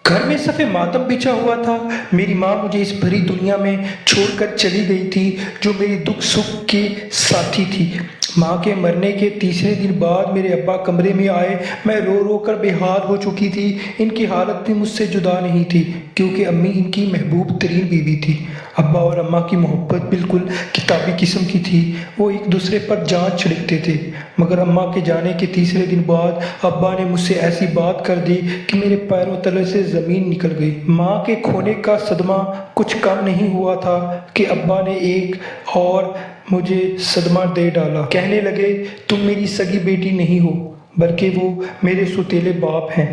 گھر میں صف ماتم بچھا ہوا تھا۔ میری ماں مجھے اس بھری دنیا میں چھوڑ کر چلی گئی تھی جو میری دکھ سکھ کی ساتھی تھی۔ ماں کے مرنے کے تیسرے دن بعد میرے ابا کمرے میں آئے۔ میں رو رو کر بے حال ہو چکی تھی۔ ان کی حالت بھی مجھ سے جدا نہیں تھی کیونکہ امی ان کی محبوب ترین بیوی تھی۔ ابا اور اماں کی محبت بالکل کتابی قسم کی تھی۔ وہ ایک دوسرے پر جان چھڑکتے تھے، مگر اماں کے جانے کے تیسرے دن بعد ابا نے مجھ سے ایسی بات کر دی کہ میرے پیروں تلے سے زمین نکل گئی۔ ماں کے کھونے کا صدمہ کچھ کم نہیں ہوا تھا کہ ابا نے ایک اور مجھے صدمہ دے ڈالا۔ کہنے لگے، تم میری سگی بیٹی نہیں ہو بلکہ وہ میرے سوتیلے باپ ہیں۔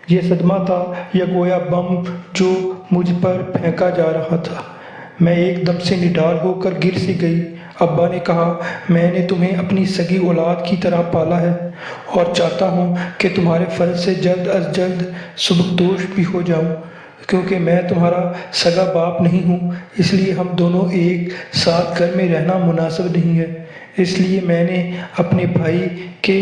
یہ صدمہ تھا یا گویا بم جو مجھ پر پھینکا جا رہا تھا۔ میں ایک دم سے نڈال ہو کر گر سی گئی۔ ابا نے کہا، میں نے تمہیں اپنی سگی اولاد کی طرح پالا ہے اور چاہتا ہوں کہ تمہارے فرض سے جلد از جلد سبکدوش بھی ہو جاؤں۔ کیونکہ میں تمہارا سگا باپ نہیں ہوں، اس لیے ہم دونوں ایک ساتھ گھر میں رہنا مناسب نہیں ہے۔ اس لیے میں نے اپنے بھائی کے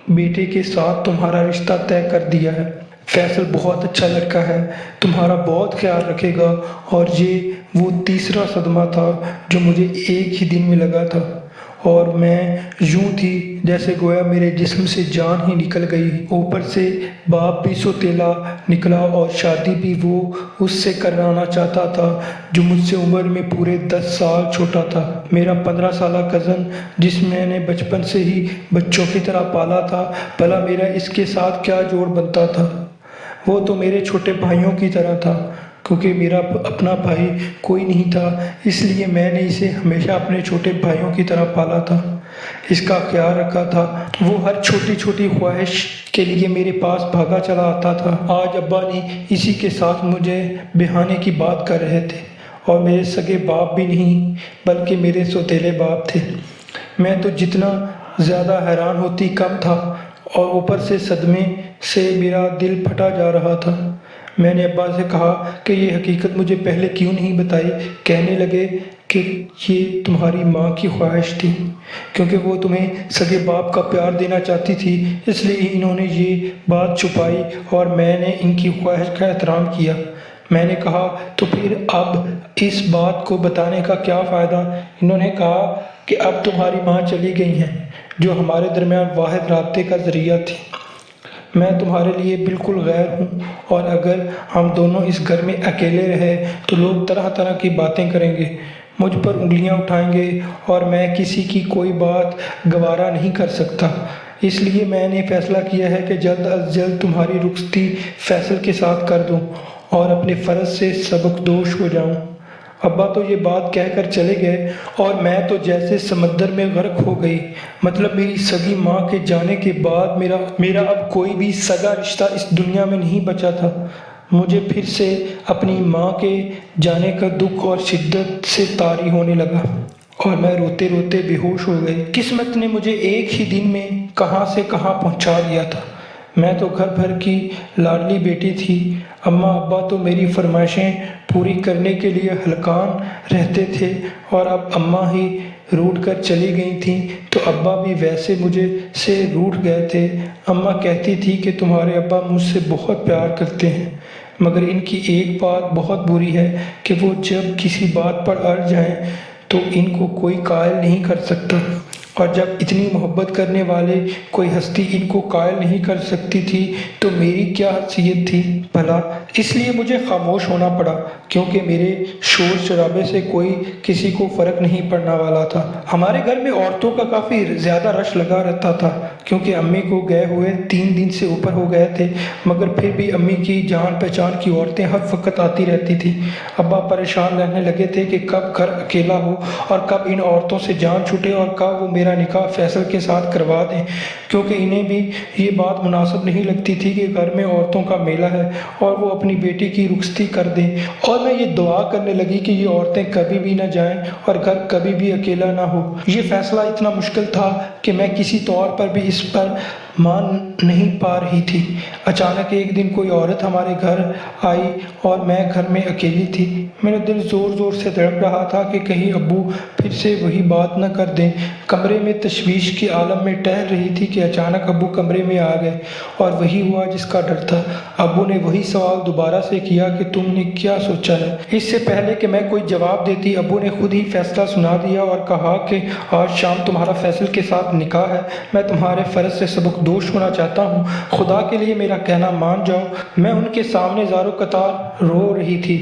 بیٹے کے ساتھ تمہارا رشتہ طے کر دیا ہے۔ فیصل بہت اچھا لڑکا ہے، تمہارا بہت خیال رکھے گا۔ اور یہ وہ تیسرا صدمہ تھا جو مجھے ایک ہی دن میں لگا تھا، اور میں یوں تھی جیسے گویا میرے جسم سے جان ہی نکل گئی۔ اوپر سے باپ بھی سوتیلا نکلا اور شادی بھی وہ اس سے کرانا چاہتا تھا جو مجھ سے عمر میں پورے 10 سال چھوٹا تھا۔ میرا 15 سالہ کزن جس میں نے بچپن سے ہی بچوں کی طرح پالا تھا، بھلا میرا اس کے ساتھ کیا جوڑ بنتا تھا؟ وہ تو میرے چھوٹے بھائیوں کی طرح تھا۔ کیونکہ میرا اپنا بھائی کوئی نہیں تھا، اس لیے میں نے اسے ہمیشہ اپنے چھوٹے بھائیوں کی طرح پالا تھا، اس کا خیال رکھا تھا۔ وہ ہر چھوٹی چھوٹی خواہش کے لیے میرے پاس بھاگا چلا آتا تھا۔ آج ابا نے اسی کے ساتھ مجھے بہانے کی بات کر رہے تھے، اور میرے سگے باپ بھی نہیں بلکہ میرے سوتیلے باپ تھے۔ میں تو جتنا زیادہ حیران ہوتی کم تھا، اور اوپر سے صدمے سے میرا دل پھٹا جا رہا تھا۔ میں نے ابا سے کہا کہ یہ حقیقت مجھے پہلے کیوں نہیں بتائی؟ کہنے لگے کہ یہ تمہاری ماں کی خواہش تھی، کیونکہ وہ تمہیں سگے باپ کا پیار دینا چاہتی تھی، اس لیے انہوں نے یہ بات چھپائی اور میں نے ان کی خواہش کا احترام کیا۔ میں نے کہا، تو پھر اب اس بات کو بتانے کا کیا فائدہ؟ انہوں نے کہا کہ اب تمہاری ماں چلی گئی ہیں جو ہمارے درمیان واحد رابطے کا ذریعہ تھی۔ میں تمہارے لیے بالکل غیر ہوں، اور اگر ہم دونوں اس گھر میں اکیلے رہے تو لوگ طرح طرح کی باتیں کریں گے، مجھ پر انگلیاں اٹھائیں گے، اور میں کسی کی کوئی بات گوارا نہیں کر سکتا۔ اس لیے میں نے فیصلہ کیا ہے کہ جلد از جلد تمہاری رخصتی فیصل کے ساتھ کر دوں اور اپنے فرض سے سبکدوش ہو جاؤں۔ ابا تو یہ بات کہہ کر چلے گئے، اور میں تو جیسے سمندر میں غرق ہو گئی۔ مطلب میری سگی ماں کے جانے کے بعد میرا اب کوئی بھی سگا رشتہ اس دنیا میں نہیں بچا تھا۔ مجھے پھر سے اپنی ماں کے جانے کا دکھ اور شدت سے طاری ہونے لگا، اور میں روتے روتے بے ہوش ہو گئی۔ قسمت نے مجھے ایک ہی دن میں کہاں سے کہاں پہنچا دیا تھا۔ میں تو گھر بھر کی لاڈلی بیٹی تھی۔ اماں ابا تو میری فرمائشیں پوری کرنے کے لیے ہلکان رہتے تھے، اور اب اماں ہی روٹھ کر چلی گئی تھیں تو ابا بھی ویسے مجھے سے روٹھ گئے تھے۔ اماں کہتی تھی کہ تمہارے ابا مجھ سے بہت پیار کرتے ہیں، مگر ان کی ایک بات بہت بری ہے کہ وہ جب کسی بات پر اڑ جائیں تو ان کو کوئی قائل نہیں کر سکتا، اور جب اتنی محبت کرنے والے کوئی ہستی ان کو قائل نہیں کر سکتی تھی تو میری کیا حیثیت تھی بھلا؟ اس لیے مجھے خاموش ہونا پڑا، کیونکہ میرے شور شرابے سے کوئی کسی کو فرق نہیں پڑنے والا تھا۔ ہمارے گھر میں عورتوں کا کافی زیادہ رش لگا رہتا تھا، کیونکہ امی کو گئے ہوئے 3 دن سے اوپر ہو گئے تھے، مگر پھر بھی امی کی جان پہچان کی عورتیں ہر وقت آتی رہتی تھیں۔ ابا پریشان رہنے لگے تھے کہ کب گھر اکیلا ہو اور کب ان عورتوں سے جان چھوٹے اور کب وہ میرا نکاح فیصل کے ساتھ کروا دیں، کیونکہ انہیں بھی یہ بات مناسب نہیں لگتی تھی کہ گھر میں عورتوں کا میلہ ہے اور وہ اپنی بیٹی کی رخصتی کر دیں۔ اور میں یہ دعا کرنے لگی کہ یہ عورتیں کبھی بھی نہ جائیں اور گھر کبھی بھی اکیلا نہ ہو۔ یہ فیصلہ اتنا مشکل تھا کہ میں کسی طور پر بھی اس پر مان نہیں پا رہی تھی۔ اچانک ایک دن کوئی عورت ہمارے گھر آئی اور میں گھر میں اکیلی تھی۔ میرا دل زور زور سے دھڑک رہا تھا کہ کہیں ابو پھر سے وہی بات نہ کر دیں۔ کمرے میں تشویش کے عالم میں ٹہل رہی تھی کہ اچانک ابو کمرے میں آ گئے اور وہی ہوا جس کا ڈر تھا۔ ابو نے وہی سوال دوبارہ سے کیا کہ تم نے کیا سوچا ہے؟ اس سے پہلے کہ میں کوئی جواب دیتی، ابو نے خود ہی فیصلہ سنا دیا اور کہا کہ آج شام تمہارا فیصل کے ساتھ نکاح ہے۔ میں تمہارے فرض سے سبکدوش ہونا چاہتا ہوں، خدا کے لیے میرا کہنا مان جاؤ۔ میں ان کے سامنے زارو قطار رو رہی تھی،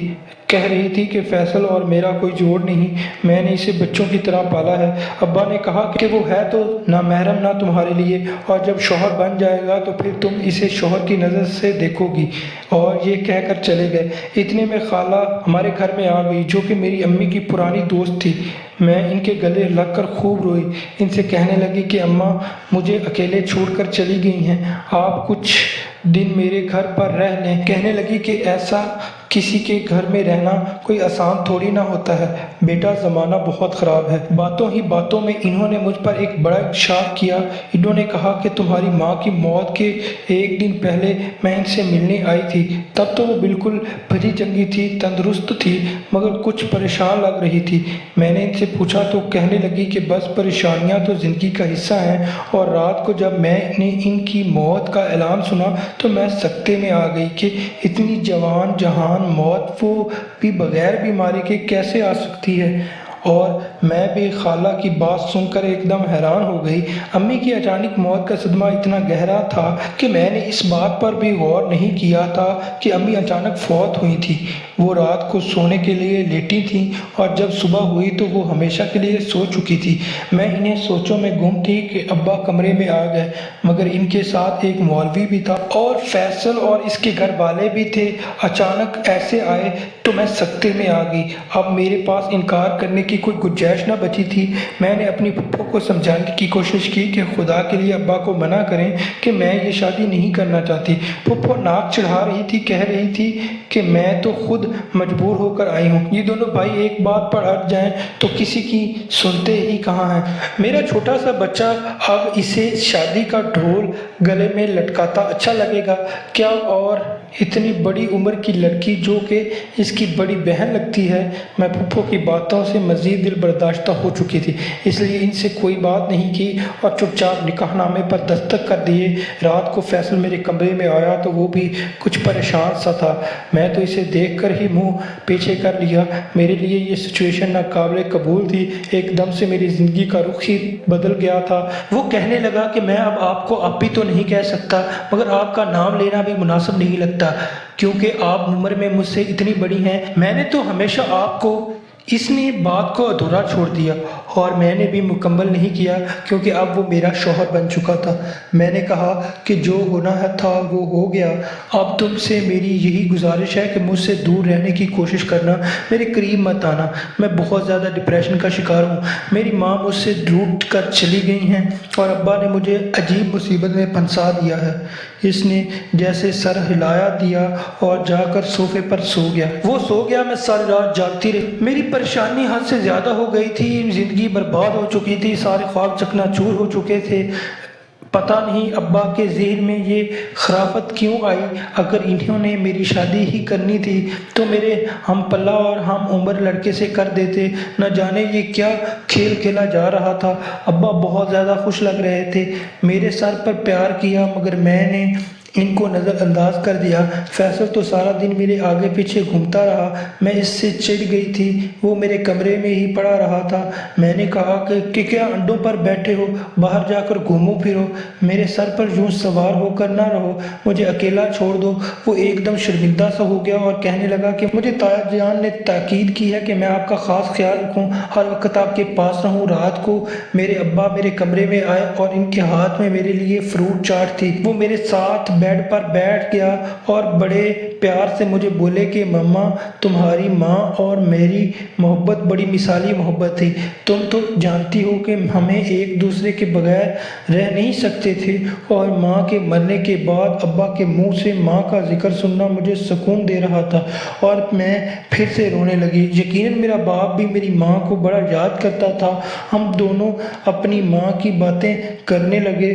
کہہ رہی تھی کہ فیصل اور میرا کوئی جوڑ نہیں، میں نے اسے بچوں کی طرح پالا ہے۔ ابا نے کہا کہ وہ ہے تو نامحرم نہ تمہارے لیے، اور جب شوہر بن جائے گا تو پھر تم اسے شوہر کی نظر سے دیکھو گی، اور یہ کہہ کر چلے گئے۔ اتنے میں خالہ ہمارے گھر میں آ گئی، جو کہ میری امی کی پرانی دوست تھی۔ میں ان کے گلے لگ کر خوب روئی، ان سے کہنے لگی کہ اماں مجھے اکیلے چھوڑ کر چلی گئی ہیں، آپ کچھ دن میرے گھر پر رہ لیں۔ کہنے لگی کہ ایسا کسی کے گھر میں رہنا کوئی آسان تھوڑی نہ ہوتا ہے بیٹا، زمانہ بہت خراب ہے۔ باتوں ہی باتوں میں انہوں نے مجھ پر ایک بڑا انکشاف کیا۔ انہوں نے کہا کہ تمہاری ماں کی موت کے ایک دن پہلے میں ان سے ملنے آئی تھی، تب تو وہ بالکل بھری چنگی تھی، تندرست تھی، مگر کچھ پریشان لگ رہی تھی۔ میں نے ان سے پوچھا تو کہنے لگی کہ بس پریشانیاں تو زندگی کا حصہ ہیں، اور رات کو جب میں نے ان کی موت کا اعلان سنا تو میں سکتے میں آ گئی کہ اتنی جوان جہان موت، وہ بھی بغیر بیماری کے، کیسے آ سکتی ہے۔ اور میں بھی خالہ کی بات سن کر ایک دم حیران ہو گئی۔ امی کی اچانک موت کا صدمہ اتنا گہرا تھا کہ میں نے اس بات پر بھی غور نہیں کیا تھا کہ امی اچانک فوت ہوئی تھی۔ وہ رات کو سونے کے لیے لیٹی تھیں اور جب صبح ہوئی تو وہ ہمیشہ کے لیے سو چکی تھی۔ میں انہیں سوچوں میں گم تھی کہ ابا کمرے میں آ گئے، مگر ان کے ساتھ ایک مولوی بھی تھا اور فیصل اور اس کے گھر والے بھی تھے۔ اچانک ایسے آئے تو میں سکتے میں آ گئی۔ اب میرے پاس انکار کرنے کی کوئی گنجائش نہ بچی تھی۔ میں نے اپنی پھپھو کو سمجھانے کی کوشش کی کہ خدا کے لیے ابا کو منع کریں کہ میں یہ شادی نہیں کرنا چاہتی۔ پھپھو ناک چڑھا رہی تھی، کہہ رہی تھی کہ میں تو خود مجبور ہو کر آئی ہوں، یہ دونوں بھائی ایک بات پر اٹ جائیں تو کسی کی سنتے ہی کہاں ہیں۔ میرا چھوٹا سا بچہ، اب اسے شادی کا ڈھول گلے میں لٹکاتا اچھا لگے گا کیا؟ اور اتنی بڑی عمر کی لڑکی جو کہ اس کی بڑی بہن لگتی ہے۔ میں پھپھو کی باتوں سے مزید دل برداشتہ ہو چکی تھی، اس لیے ان سے کوئی بات نہیں کی اور چپ چاپ نکاح نامے پر دستخط کر دیے۔ رات کو فیصل میرے کمرے میں آیا تو وہ بھی کچھ پریشان سا تھا۔ میں تو اسے دیکھ کر ہی منہ پیچھے کر لیا۔ میرے لیے یہ سچویشن ناقابل قبول تھی، ایک دم سے میری زندگی کا رخ ہی بدل گیا تھا۔ وہ کہنے لگا کہ میں اب آپ کو اب بھی تو نہیں کہہ سکتا، مگر آپ کا نام لینا بھی مناسب نہیں لگتا، کیونکہ آپ عمر میں مجھ سے اتنی بڑی ہیں۔ میں نے تو ہمیشہ آپ کو، اس نے بات کو ادھورا چھوڑ دیا، اور میں نے بھی مکمل نہیں کیا کیونکہ اب وہ میرا شوہر بن چکا تھا۔ میں نے کہا کہ جو ہونا تھا وہ ہو گیا، اب تم سے میری یہی گزارش ہے کہ مجھ سے دور رہنے کی کوشش کرنا، میرے قریب مت آنا، میں بہت زیادہ ڈپریشن کا شکار ہوں۔ میری ماں مجھ سے روٹھ کر چلی گئی ہیں اور ابا نے مجھے عجیب مصیبت میں پھنسا دیا ہے۔ اس نے جیسے سر ہلایا دیا اور جا کر صوفے پر سو گیا۔ وہ سو گیا، میں ساری رات جاگتی رہی۔ میری پریشانی حد سے زیادہ ہو گئی تھی، زندگی برباد ہو چکی تھی، سارے خواب چکنا چور ہو چکے تھے۔ پتہ نہیں ابا کے ذہن میں یہ خرافت کیوں آئی، اگر انہوں نے میری شادی ہی کرنی تھی تو میرے ہم پلہ اور ہم عمر لڑکے سے کر دیتے۔ نہ جانے یہ کیا کھیل کھیلا جا رہا تھا۔ ابا بہت زیادہ خوش لگ رہے تھے، میرے سر پر پیار کیا، مگر میں نے ان کو نظر انداز کر دیا۔ فیصل تو سارا دن میرے آگے پیچھے گھومتا رہا، میں اس سے چڑ گئی تھی، وہ میرے کمرے میں ہی پڑا رہا تھا۔ میں نے کہا کہ کیا انڈوں پر بیٹھے ہو، باہر جا کر گھومو پھرو، میرے سر پر یوں سوار ہو کر نہ رہو، مجھے اکیلا چھوڑ دو۔ وہ ایک دم شرمندہ سا ہو گیا اور کہنے لگا کہ مجھے تایا جان نے تاکید کی ہے کہ میں آپ کا خاص خیال رکھوں، ہر وقت آپ کے پاس رہوں۔ رات کو میرے ابا میرے کمرے میں آئے اور ان کے ہاتھ میں میرے لیے فروٹ چاٹ تھی۔ وہ میرے ساتھ بیڈ پر بیٹھ گیا اور بڑے پیار سے مجھے بولے کہ مما، تمہاری ماں اور میری محبت بڑی مثالی محبت تھی، تم تو جانتی ہو کہ ہمیں ایک دوسرے کے بغیر رہ نہیں سکتے تھے، اور ماں کے مرنے کے بعد ابا کے منہ سے ماں کا ذکر سننا مجھے سکون دے رہا تھا۔ اور میں پھر سے رونے لگی۔ یقیناً میرا باپ بھی میری ماں کو بڑا یاد کرتا تھا۔ ہم دونوں اپنی ماں کی باتیں کرنے لگے۔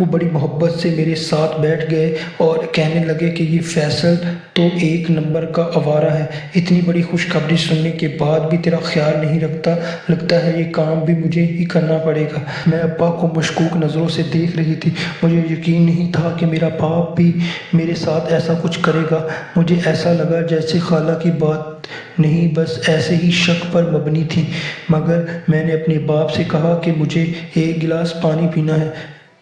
وہ بڑی محبت سے میرے ساتھ بیٹھ گئے اور کہنے لگے کہ یہ فیصل تو ایک نمبر کا آوارہ ہے، اتنی بڑی خوشخبری سننے کے بعد بھی تیرا خیال نہیں رکھتا، لگتا ہے یہ کام بھی مجھے ہی کرنا پڑے گا۔ میں ابا کو مشکوک نظروں سے دیکھ رہی تھی، مجھے یقین نہیں تھا کہ میرا باپ بھی میرے ساتھ ایسا کچھ کرے گا۔ مجھے ایسا لگا جیسے خالہ کی بات نہیں بس ایسے ہی شک پر مبنی تھی، مگر میں نے اپنے باپ سے کہا کہ مجھے ایک گلاس پانی پینا ہے،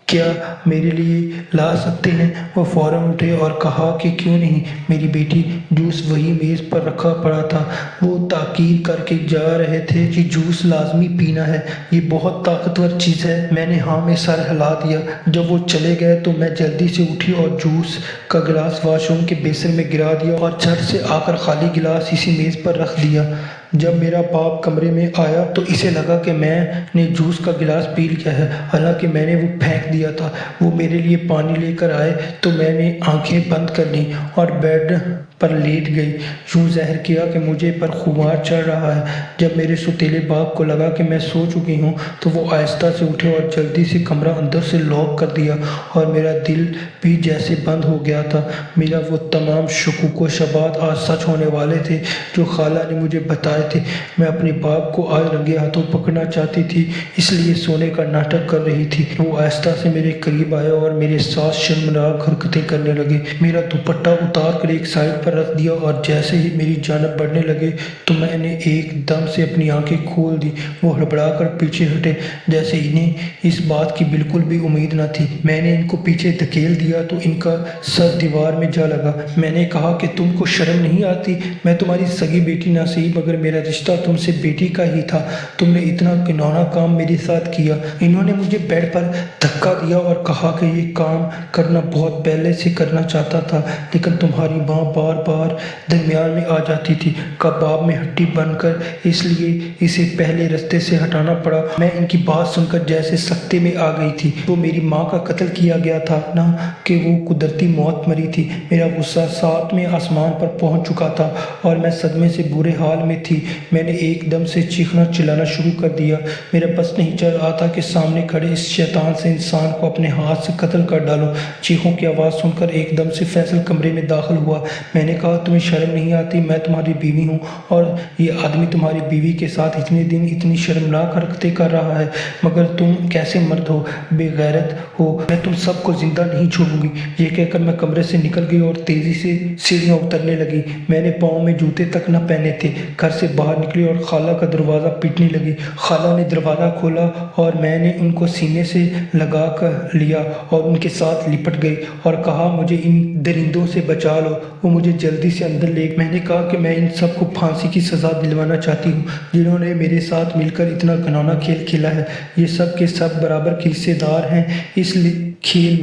کیا میرے لیے لا سکتے ہیں؟ وہ فوراً اٹھے اور کہا کہ کیوں نہیں میری بیٹی، جوس وہی میز پر رکھا پڑا تھا۔ وہ تاکید کر کے جا رہے تھے کہ جوس لازمی پینا ہے، یہ بہت طاقتور چیز ہے۔ میں نے ہاں میں سر ہلا دیا۔ جب وہ چلے گئے تو میں جلدی سے اٹھی اور جوس کا گلاس واش روم کے بیسن میں گرا دیا اور جھٹ سے آ کر خالی گلاس اسی میز پر رکھ دیا۔ جب میرا باپ کمرے میں آیا تو اسے لگا کہ میں نے جوس کا گلاس پی لیا ہے، حالانکہ میں نے وہ پھینک دیا تھا۔ وہ میرے لیے پانی لے کر آئے تو میں نے آنکھیں بند کر لیں اور بیڈ پر لیٹ گئی، یوں ظاہر کیا کہ مجھے پر خمار چڑھ رہا ہے۔ جب میرے سوتیلے باپ کو لگا کہ میں سو چکی ہوں تو وہ آہستہ سے اٹھے اور جلدی سے کمرہ اندر سے لاک کر دیا، اور میرا دل بھی جیسے بند ہو گیا تھا۔ میرا وہ تمام شکوک و شبہات آج سچ ہونے والے تھے جو خالہ نے مجھے بتائے تھے۔ میں اپنے باپ کو آج رنگے ہاتھوں پکڑنا چاہتی تھی، اس لیے سونے کا ناٹک کر رہی تھی۔ وہ آہستہ سے میرے قریب آئے اور میرے ساتھ شرمناک حرکتیں کرنے لگے۔ میرا دوپٹہ اتار کر ایک سائڈ پر رکھ دیا اور جیسے ہی میری جانب بڑھنے لگے تو میں نے ایک دم سے اپنی آنکھیں کھول دیں۔ وہ ہڑبڑا کر پیچھے ہٹے جیسے انہیں اس بات کی بالکل بھی امید نہ تھی۔ میں نے ان کو پیچھے دھکیل دیا تو ان کا سر دیوار میں جا لگا۔ میں نے کہا کہ تم کو شرم نہیں آتی؟ میں تمہاری سگی بیٹی نہ صحیح مگر میرا رشتہ تم سے بیٹی کا ہی تھا، تم نے اتنا گھناؤنا کام میرے ساتھ کیا۔ انہوں نے مجھے بیڈ پر دھکا دیا اور کہا کہ یہ کام کرنا بہت پہلے سے کرنا چاہتا تھا، لیکن تمہاری ماں بار بار درمیان میں آ جاتی تھی، کباب میں ہڈی بن کر، اس لیے اسے پہلے رستے سے ہٹانا پڑا۔ میں ان کی بات سن کر جیسے سکتے میں آ گئی تھی۔ تو میری ماں کا قتل کیا گیا تھا نہ کہ وہ قدرتی موت مری تھی۔ میرا غصہ ساتویں آسمان پر پہنچ چکا تھا اور میں صدمے سے برے حال میں تھی۔ میں نے ایک دم سے چیخنا چلانا شروع کر دیا۔ میرا بس نہیں چل رہا تھا کہ سامنے کھڑے اس شیطان سے انسان کو اپنے ہاتھ سے قتل کر ڈالوں۔ چیخوں کی آواز سن کر ایک دم سے فیصل کمرے میں داخل ہوا۔ میں نے کہا تمہیں شرم نہیں آتی؟ میں تمہاری بیوی ہوں اور یہ آدمی تمہاری بیوی کے ساتھ اتنے دن اتنی شرمناک حرکتیں کر رہا ہے، مگر تم کیسے مرد ہو، بے غیرت ہو، میں تم سب کو زندہ نہیں چھوڑوں گی۔ یہ کہہ کر میں کمرے سے نکل گئی اور تیزی سے سیڑھیاں اترنے لگی۔ میں نے پاؤں میں جوتے تک نہ پہنے تھے۔ گھر سے باہر نکلی اور خالہ کا دروازہ پیٹنے لگی۔ خالہ نے دروازہ کھولا اور میں نے ان کو سینے سے لگا کر لیا اور ان کے ساتھ لپٹ گئی اور کہا مجھے ان درندوں سے بچا لو۔ وہ مجھے جلدی سے اندر لے گئے۔ میں نے کہا کہ میں ان سب کو پھانسی کی سزا دلوانا چاہتی ہوں جنہوں نے میرے ساتھ مل کر اتنا گھناؤنا کھیل کھیلا ہے۔ یہ سب کے سب برابر کے حصے دار ہیں اس کھیل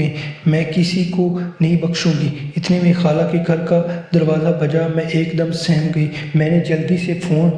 میں کسی کو نہیں بخشوں گی۔ اتنے میں خالہ کے گھر کا دروازہ بجا۔ میں ایک دم سہم گئی۔ میں نے جلدی سے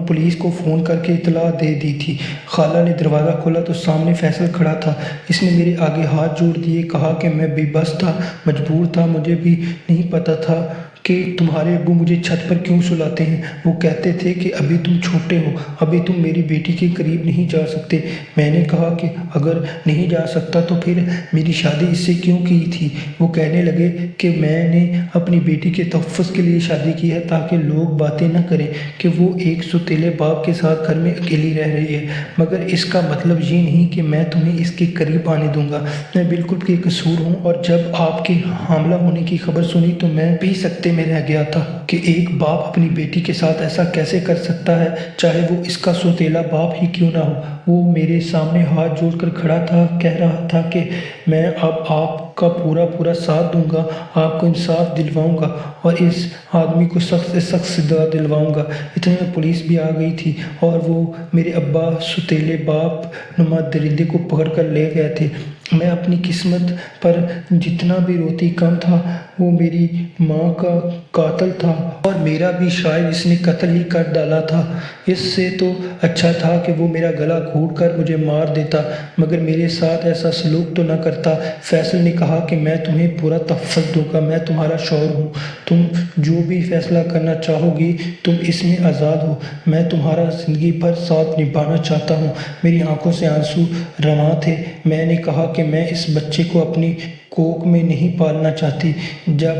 پولیس کو فون کر کے اطلاع دے دی تھی۔ خالہ نے دروازہ کھولا تو سامنے فیصل کھڑا تھا۔ اس نے میرے آگے ہاتھ جوڑ دیے، کہا کہ میں بے بس تھا، مجبور تھا، مجھے بھی نہیں پتہ تھا کہ تمہارے ابو مجھے چھت پر کیوں سلاتے ہیں۔ وہ کہتے تھے کہ ابھی تم چھوٹے ہو، ابھی تم میری بیٹی کے قریب نہیں جا سکتے۔ میں نے کہا کہ اگر نہیں جا سکتا تو پھر میری شادی اس سے کیوں کی تھی؟ وہ کہنے لگے کہ میں نے اپنی بیٹی کے تحفظ کے لیے شادی کی ہے تاکہ لوگ باتیں نہ کریں کہ وہ ایک سوتیلے باپ کے ساتھ گھر میں اکیلی رہ رہی ہے، مگر اس کا مطلب یہ نہیں کہ میں تمہیں اس کے قریب آنے دوں گا۔ میں بالکل بے قصور ہوں اور جب آپ کے حاملہ ہونے کی خبر سنی تو میں بھی سکتے میں رہ گیا تھا کہ ایک باپ اپنی بیٹی کے ساتھ ایسا کیسے کر سکتا ہے، چاہے وہ اس کا سوتیلا باپ ہی کیوں نہ ہو۔ وہ میرے سامنے ہاتھ جوڑ کر کھڑا تھا، کہہ رہا تھا کہ میں اب آپ کا پورا ساتھ دوں گا، آپ کو انصاف دلواؤں گا اور اس آدمی کو سخت سے سخت سزا دلواؤں گا۔ اتنے میں پولیس بھی آ گئی تھی اور وہ میرے ابا سوتیلے باپ نما درندے کو پکڑ کر لے گئے تھے۔ میں اپنی قسمت پر جتنا بھی روتی کم تھا۔ وہ میری ماں کا قاتل تھا اور میرا بھی شاید اس نے قتل ہی کر ڈالا تھا۔ اس سے تو اچھا تھا کہ وہ میرا گلا گھونٹ کر مجھے مار دیتا، مگر میرے ساتھ ایسا سلوک تو نہ کرتا۔ فیصل نے کہا کہ میں تمہیں پورا تحفظ دوں گا، میں تمہارا شوہر ہوں، تم جو بھی فیصلہ کرنا چاہو گی تم اس میں آزاد ہو، میں تمہارا زندگی بھر ساتھ نبھانا چاہتا ہوں۔ میری آنکھوں سے آنسو رواں تھے۔ میں نے کہا کہ میں اس بچے کو اپنی کوکھ میں نہیں پالنا چاہتی۔ جب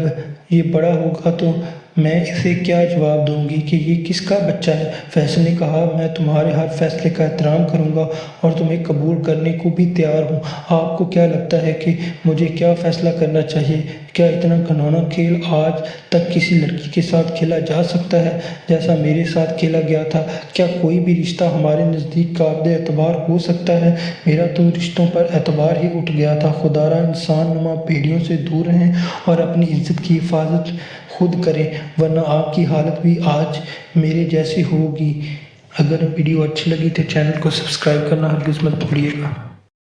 یہ بڑا ہوگا تو میں اسے کیا جواب دوں گی کہ یہ کس کا بچہ ہے؟ فیصل نے کہا میں تمہارے ہر فیصلے کا احترام کروں گا اور تمہیں قبول کرنے کو بھی تیار ہوں۔ آپ کو کیا لگتا ہے کہ مجھے کیا فیصلہ کرنا چاہیے؟ کیا اتنا گھناؤنا کھیل آج تک کسی لڑکی کے ساتھ کھیلا جا سکتا ہے جیسا میرے ساتھ کھیلا گیا تھا؟ کیا کوئی بھی رشتہ ہمارے نزدیک قابل اعتبار ہو سکتا ہے؟ میرا تو رشتوں پر اعتبار ہی اٹھ گیا تھا۔ خدا را انسان نما پیڑیوں سے دور رہیں اور اپنی عزت کی حفاظت خود کریں، ورنہ آپ کی حالت بھی آج میرے جیسی ہوگی۔ اگر ویڈیو اچھی لگی تو چینل کو سبسکرائب کرنا ہرگز مت بھولیے گا۔